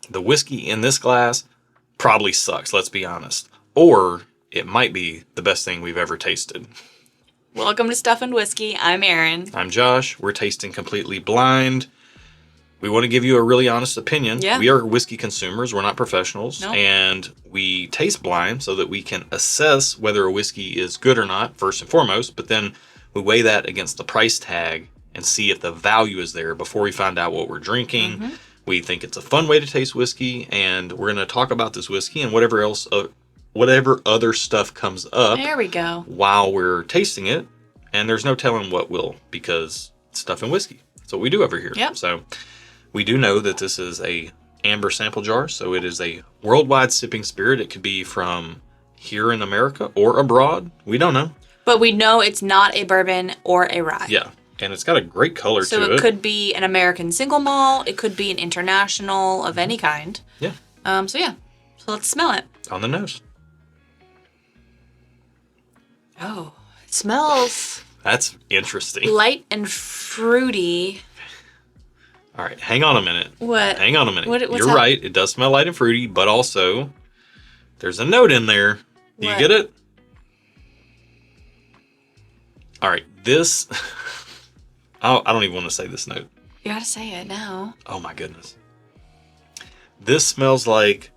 The whiskey in this glass probably sucks, let's be honest. Or it might be the best thing we've ever tasted. Welcome to Stuff and Whiskey. I'm Erin. I'm Josh. We're tasting completely blind. We want to give you a really honest opinion. Yeah. We are whiskey consumers. We're not professionals. Nope. And we taste blind so that we can assess whether a whiskey is good or not, first and foremost. But then we weigh that against the price tag and see if the value is there before we find out what we're drinking. Mm-hmm. We think it's a fun way to taste whiskey. And we're going to talk about this whiskey and whatever other stuff comes up. There we go. While we're tasting it. And there's no telling what will, because it's Stuff and Whiskey. That's what we do over here. Yep. So we do know that this is a amber sample jar, so it is a worldwide sipping spirit. It could be from here in America or abroad. We don't know. But we know it's not a bourbon or a rye. Yeah, and it's got a great color to it. So it could be an American single malt. It could be an international of any kind. Yeah. So let's smell it. On the nose. Oh, it smells... That's interesting. Light and fruity. All right, hang on a minute. What? Hang on a minute. What's You're right. It does smell light and fruity, but also there's a note in there. Do you get it? All right, this... I don't even want to say this note. You gotta say it now. Oh my goodness. This smells like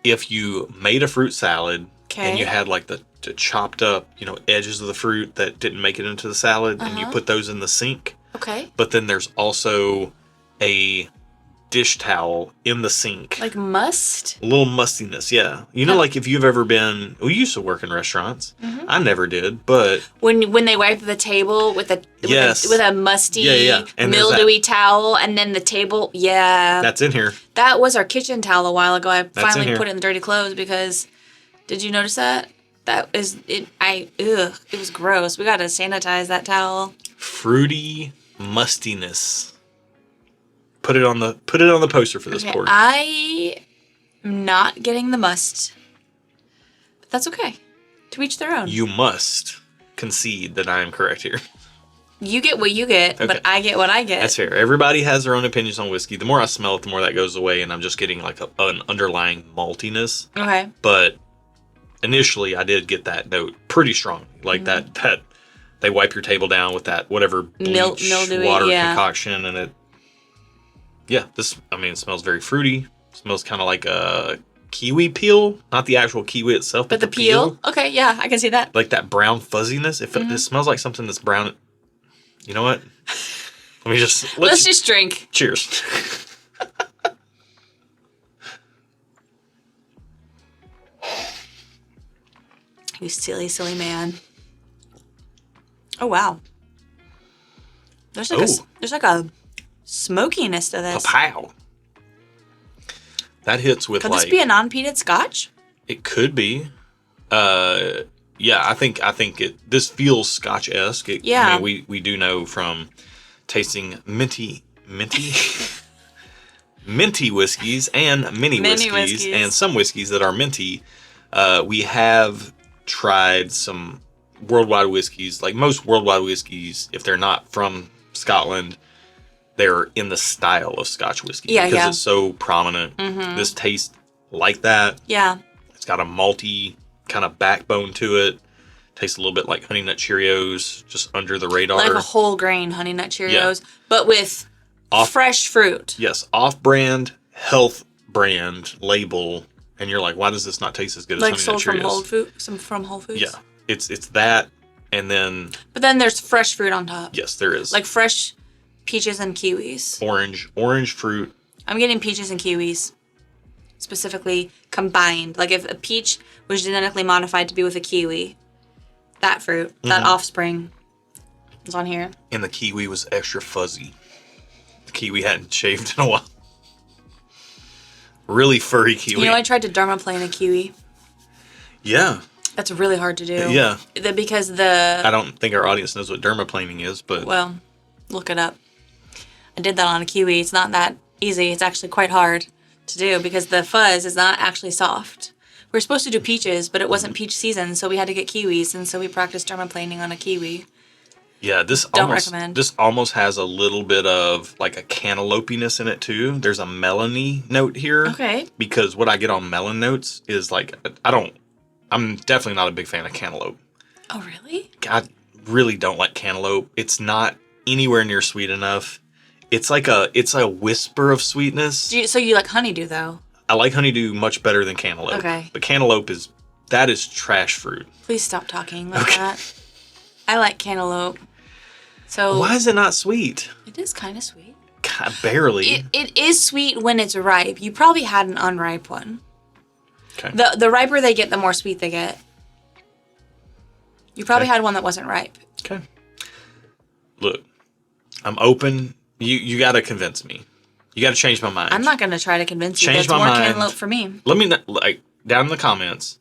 if you made a fruit salad and you had like the chopped up, edges of the fruit that didn't make it into the salad and you put those in the sink. Okay. But then there's also a dish towel in the sink. Like must? A little mustiness, yeah. Like if you've ever been... We used to work in restaurants. Mm-hmm. I never did, but... When they wipe the table with a musty, mildewy towel, and then the table... Yeah. That's in here. That was our kitchen towel a while ago. I finally put it in the dirty clothes because... Did you notice that? That is... It was gross. We gotta sanitize that towel. Fruity mustiness. Put it on the poster for this board. I am not getting the must. But that's okay. To each their own. You must concede that I am correct here. You get what you get, but I get what I get. That's fair. Everybody has their own opinions on whiskey. The more I smell it, the more that goes away, and I'm just getting like an underlying maltiness. Okay. But initially, I did get that note pretty strongly. Like that they wipe your table down with that whatever bleach water concoction, and it... Yeah, it smells very fruity. It smells kind of like a kiwi peel. Not the actual kiwi itself, but the peel. Okay, yeah, I can see that. Like that brown fuzziness. It smells like something that's brown. You know what? Let's just drink. Cheers. You silly, silly man. Oh, wow. There's like a smokiness to this. Pow. That hits with Could this be a non-peated scotch? It could be. Yeah, I think this feels Scotch-esque. Yeah. I mean, we do know from tasting minty whiskeys and mini whiskeys and some whiskeys that are minty. We have tried some worldwide whiskeys. Like most worldwide whiskeys, if they're not from Scotland, they're in the style of Scotch whiskey because it's so prominent. Mm-hmm. This tastes like that. Yeah. It's got a malty kind of backbone to it. Tastes a little bit like Honey Nut Cheerios, just under the radar. Like a whole grain Honey Nut Cheerios, but with fresh fruit. Yes, off-brand, health brand label. And you're like, why does this not taste as good as Honey Nut Cheerios? Like sold from Whole Foods? Yeah. It's that, and then... But then there's fresh fruit on top. Yes, there is. Like fresh peaches and kiwis. Orange fruit. I'm getting peaches and kiwis. Specifically combined. Like if a peach was genetically modified to be with a kiwi, that fruit, that offspring is on here. And the kiwi was extra fuzzy. The kiwi hadn't shaved in a while. Really furry kiwi. I tried to dermaplane a kiwi. Yeah. That's really hard to do. Yeah. I don't think our audience knows what dermaplaning is, but... Well, look it up. I did that on a kiwi. It's not that easy. It's actually quite hard to do because the fuzz is not actually soft. We were supposed to do peaches, but it wasn't peach season, so we had to get kiwis, and so we practiced dermaplaning on a kiwi. Yeah, Don't recommend. this almost has a little bit of like a cantaloupe-ness in it too. There's a melony note here. Okay. Because what I get on melon notes is like I'm definitely not a big fan of cantaloupe. Oh, really? I really don't like cantaloupe. It's not anywhere near sweet enough. It's a whisper of sweetness. So you like honeydew though? I like honeydew much better than cantaloupe. Okay. But cantaloupe is trash fruit. Please stop talking like that. I like cantaloupe. So why is it not sweet? It is kind of sweet. God, barely. It is sweet when it's ripe. You probably had an unripe one. Okay. The riper they get, the more sweet they get. You probably had one that wasn't ripe. Okay. Look, I'm open. You got to convince me. You got to change my mind. I'm not going to try to convince you. Change That's my more mind. cantaloupe for me. Let me know, like down in the comments.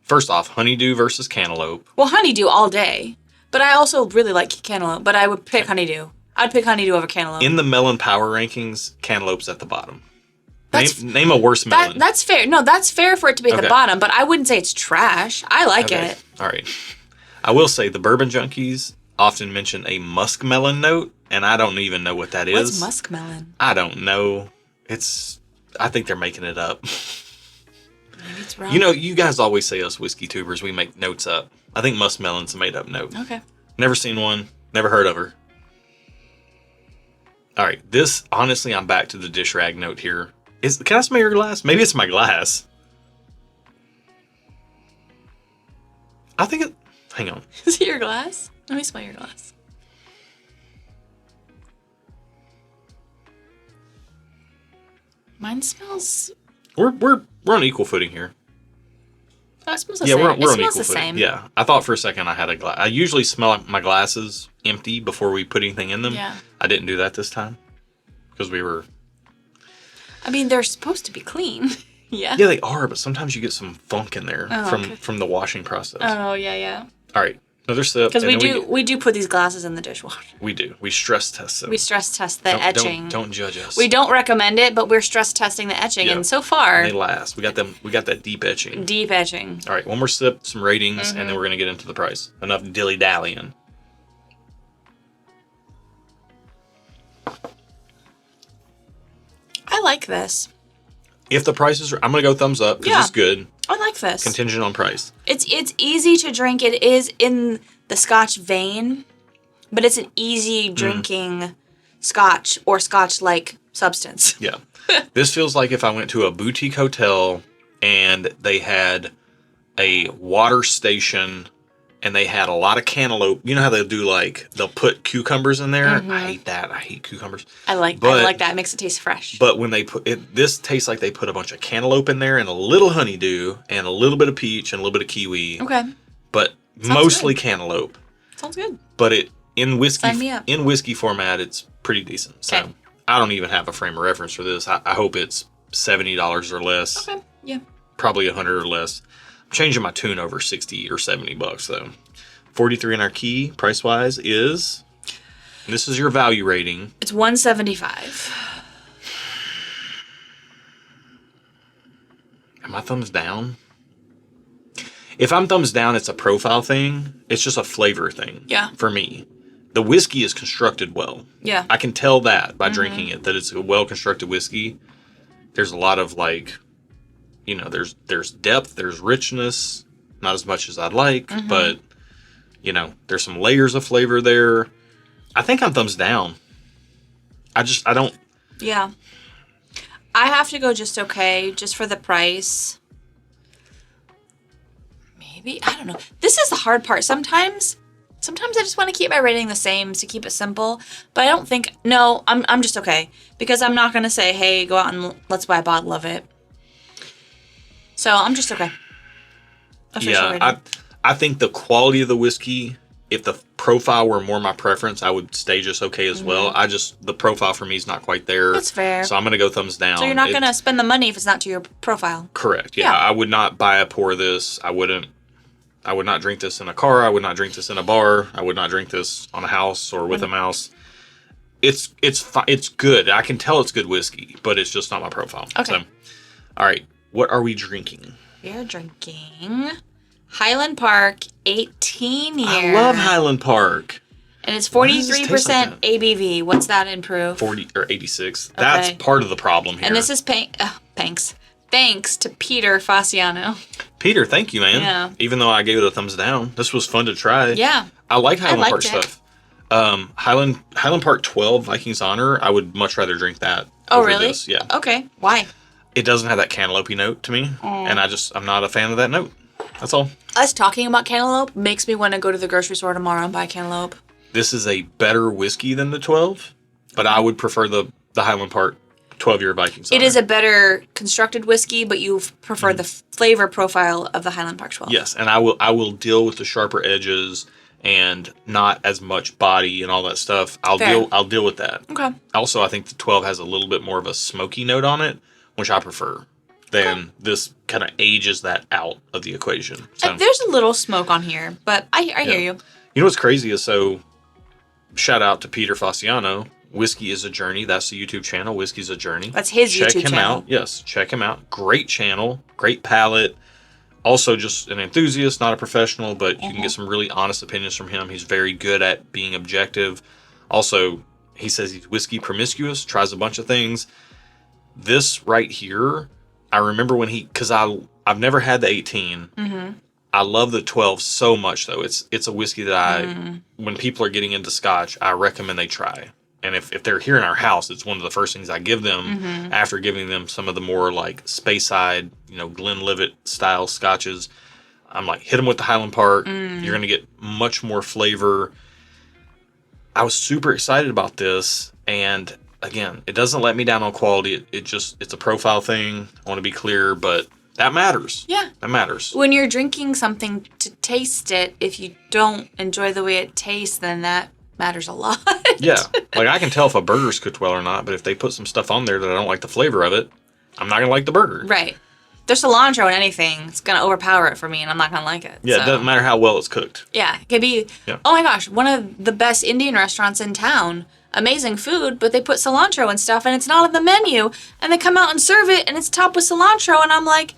First off, honeydew versus cantaloupe. Well, honeydew all day. But I also really like cantaloupe. But I would pick honeydew. I'd pick honeydew over cantaloupe. In the melon power rankings, cantaloupe's at the bottom. Name a worse melon. That's fair. No, that's fair for it to be at the bottom. But I wouldn't say it's trash. I like it. All right. I will say the bourbon junkies often mention a muskmelon note, and I don't even know what that is. What's muskmelon? I don't know. I think they're making it up. Maybe it's wrong. You know, you guys always say us whiskey tubers, we make notes up. I think muskmelon's a made up note. Okay. Never seen one. Never heard of her. All right. This, honestly, I'm back to the dish rag note here. Can I smell your glass? Maybe it's my glass. I think it... Hang on. Is it your glass? Let me smell your glass. Mine smells... We're on equal footing here. Oh, it smells the same. We're it on smells equal the footing. same. Yeah. I thought for a second I had a glass. I usually smell my glasses empty before we put anything in them. Yeah. I didn't do that this time. Because we were... I mean, they're supposed to be clean. Yeah. Yeah, they are, but sometimes you get some funk in there okay. from the washing process. Oh, yeah. All right. Another sip. Because we do put these glasses in the dishwasher. We do. We stress test them. We stress test the etching. Don't judge us. We don't recommend it, but we're stress testing the etching, and so far... And they last. We got that deep etching. Deep etching. All right, one more sip, some ratings, and then we're going to get into the price. Enough dilly-dallying. I like this. If the price is... I'm going to go thumbs up, because it's good. I like this. Contingent on price. It's easy to drink. It is in the Scotch vein, but it's an easy drinking Scotch or Scotch-like substance. Yeah. This feels like if I went to a boutique hotel and they had a water station and they had a lot of cantaloupe. You know how they'll put cucumbers in there? I hate that. I hate cucumbers. I like that. It makes it taste fresh. But when they put it, this tastes like they put a bunch of cantaloupe in there and a little honeydew and a little bit of peach and a little bit of kiwi. Okay. But mostly cantaloupe. Sounds good. But in whiskey Sign me up. In whiskey format, it's pretty decent. So I don't even have a frame of reference for this. I hope it's $70 or less. Okay. Yeah. Probably $100 or less. I'm changing my tune over $60 or $70 though. 43 in our key, price wise, is, this is your value rating. It's $175. Am I thumbs down? If I'm thumbs down, it's a profile thing. It's just a flavor thing. Yeah. For me. The whiskey is constructed well. Yeah. I can tell that by drinking it, that it's a well-constructed whiskey. There's a lot of there's depth, there's richness, not as much as I'd like, but, there's some layers of flavor there. I think I'm thumbs down. I don't... Yeah. I have to go just okay, just for the price. Maybe, I don't know. This is the hard part. Sometimes I just want to keep my rating the same to keep it simple. But I don't think, no, I'm just okay. Because I'm not going to say, hey, go out and let's buy a bottle of it. So I'm just okay. Official rating. I think the quality of the whiskey, if the profile were more my preference, I would stay just okay as well. The profile for me is not quite there. That's fair. So I'm going to go thumbs down. So you're not going to spend the money if it's not to your profile. Correct. Yeah. I would not buy a pour of this. I would not drink this in a car. I would not drink this in a bar. I would not drink this on a house or with a mouse. It's good. I can tell it's good whiskey, but it's just not my profile. Okay. So, all right. What are we drinking? We are drinking Highland Park 18 year. I love Highland Park. And it's Why does this taste 43% like that? ABV. What's that in proof? 40 or 86. That's Okay. part of the problem here. And this is thanks to Peter Fasciano. Peter, thank you, man. Yeah. Even though I gave it a thumbs down, this was fun to try. Yeah. I like Highland liked Park it. stuff. Highland Park 12 Viking's Honor, I would much rather drink that Oh, over really? this. Yeah. Okay. Why? It doesn't have that cantaloupe note to me, and I'm not a fan of that note. That's all. Us talking about cantaloupe makes me want to go to the grocery store tomorrow and buy cantaloupe. This is a better whiskey than the 12, but I would prefer the Highland Park 12-year Viking's Honor. It is a better constructed whiskey, but you prefer the flavor profile of the Highland Park 12. Yes, and I will deal with the sharper edges and not as much body and all that stuff. I'll deal with that. Okay. Also, I think the 12 has a little bit more of a smoky note on it, which I prefer. Then this kind of ages that out of the equation. So, There's a little smoke on here, but I hear you. you know what's crazy is, so shout out to Peter Fasciano. Whiskey is a Journey. That's the YouTube channel. Whiskey's a Journey. That's his check YouTube him channel. out. Yes, check him out. Great channel. Great palate. Also just an enthusiast, not a professional, but you can get some really honest opinions from him. He's very good at being objective. Also, he says he's whiskey promiscuous, tries a bunch of things. This right here, I remember when because I've never had the 18. Mm-hmm. I love the 12 so much, though. It's a whiskey that when people are getting into Scotch, I recommend they try. And if they're here in our house, it's one of the first things I give them after giving them some of the more like Speyside, Glenlivet style Scotches. I'm like, hit them with the Highland Park. You're going to get much more flavor. I was super excited about this. And again, it doesn't let me down on quality. It's a profile thing. I want to be clear, but that matters. Yeah. That matters. When you're drinking something to taste it, if you don't enjoy the way it tastes, then that matters a lot. Yeah. Like I can tell if a burger's cooked well or not, but if they put some stuff on there that I don't like the flavor of it, I'm not going to like the burger. Right. There's cilantro in anything. It's going to overpower it for me, and I'm not going to like it. Yeah, so. It doesn't matter how well it's cooked. Yeah. It could be, oh my gosh, one of the best Indian restaurants in town. Amazing food, but they put cilantro and stuff, and it's not on the menu. And they come out and serve it, and it's topped with cilantro, and I'm like...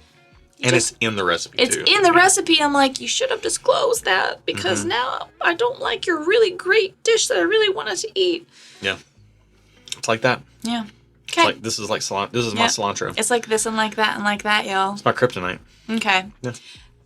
And it's in the recipe, It's too. in the recipe. I'm like, you should have disclosed that, because now I don't like your really great dish that I really wanted to eat. Yeah. It's like that. Yeah. It's Okay. like, this is my cilantro. It's like this and like that, y'all. It's my kryptonite. Okay. Yeah.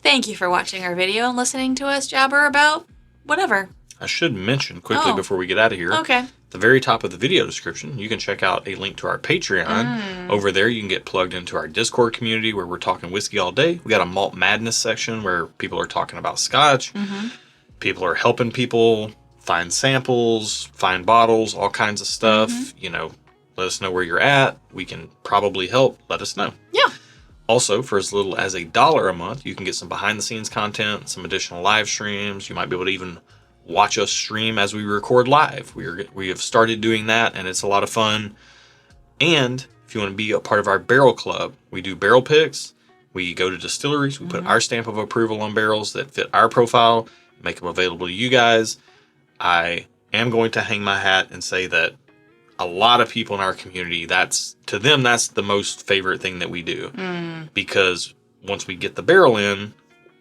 Thank you for watching our video and listening to us jabber about whatever. I should mention quickly before we get out of here. Okay. At the very top of the video description, you can check out a link to our Patreon. Over there, you can get plugged into our Discord community where we're talking whiskey all day. We got a Malt Madness section where people are talking about Scotch. People are helping people find samples, find bottles, all kinds of stuff. Let us know where you're at. We can probably help. Let us know. Yeah. Also, for as little as $1 a month, you can get some behind-the-scenes content, some additional live streams. You might be able to even watch us stream as we record live. We have started doing that, and it's a lot of fun. And if you want to be a part of our barrel club, we do barrel picks. We go to distilleries. We put our stamp of approval on barrels that fit our profile, make them available to you guys. I am going to hang my hat and say that a lot of people in our community, that's the most favorite thing that we do. Because once we get the barrel in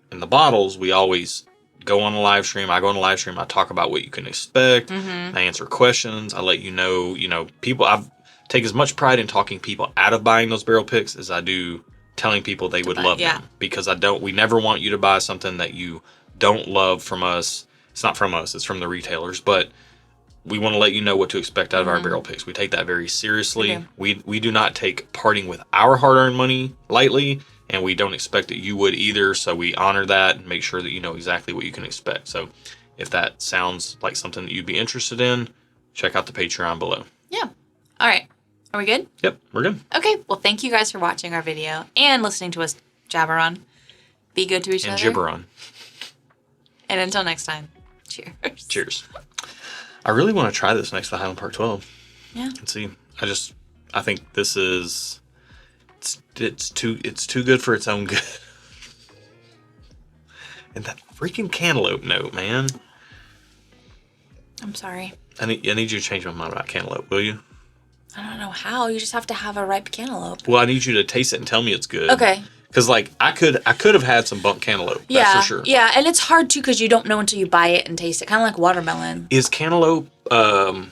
the bottles, we always go on a live stream. I go on a live stream. I talk about what you can expect. I answer questions. I let you know, people. I take as much pride in talking people out of buying those barrel picks as I do telling people they would love them. Because we never want you to buy something that you don't love from us. It's not from us. It's from the retailers. But we want to let you know what to expect out of our barrel picks. We take that very seriously. We do not take parting with our hard-earned money lightly, and we don't expect that you would either. So we honor that and make sure that you know exactly what you can expect. So if that sounds like something that you'd be interested in, check out the Patreon below. Yeah. All right. Are we good? Yep, we're good. Okay. Well, thank you guys for watching our video and listening to us jabber on. Be good to each other. And gibber on. And until next time, cheers. Cheers. I really want to try this next to Highland Park 12. Yeah. And see. I think this is it's too good for its own good. And that freaking cantaloupe note, man. I'm sorry. I need you to change my mind about cantaloupe, will you? I don't know how. You just have to have a ripe cantaloupe. Well, I need you to taste it and tell me it's good. Okay. Because like I could have had some bump cantaloupe. Yeah, That's for sure. yeah, and it's hard too because you don't know until you buy it and taste it. Kind of like watermelon. Is cantaloupe? I've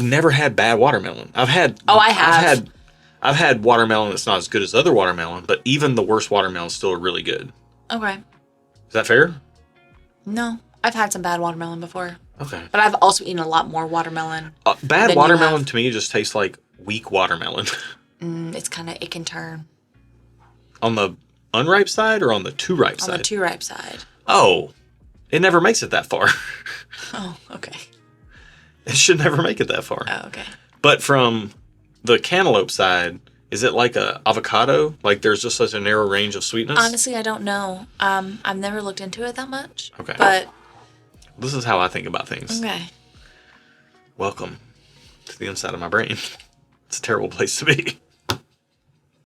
never had bad watermelon. I have. I've had watermelon that's not as good as other watermelon, but even the worst watermelon is still really good. Okay. Is that fair? No, I've had some bad watermelon before. Okay. But I've also eaten a lot more watermelon. Bad watermelon to me just tastes like weak watermelon. It can turn. On the unripe side or on the too ripe side? On the too ripe side. Oh, it never makes it that far. Oh, okay. It should never make it that far. Oh, okay. But from the cantaloupe side, is it like a avocado? Like there's just such a narrow range of sweetness? Honestly, I don't know. I've never looked into it that much. Okay. But this is how I think about things. okay. Welcome to the inside of my brain. It's a terrible place to be.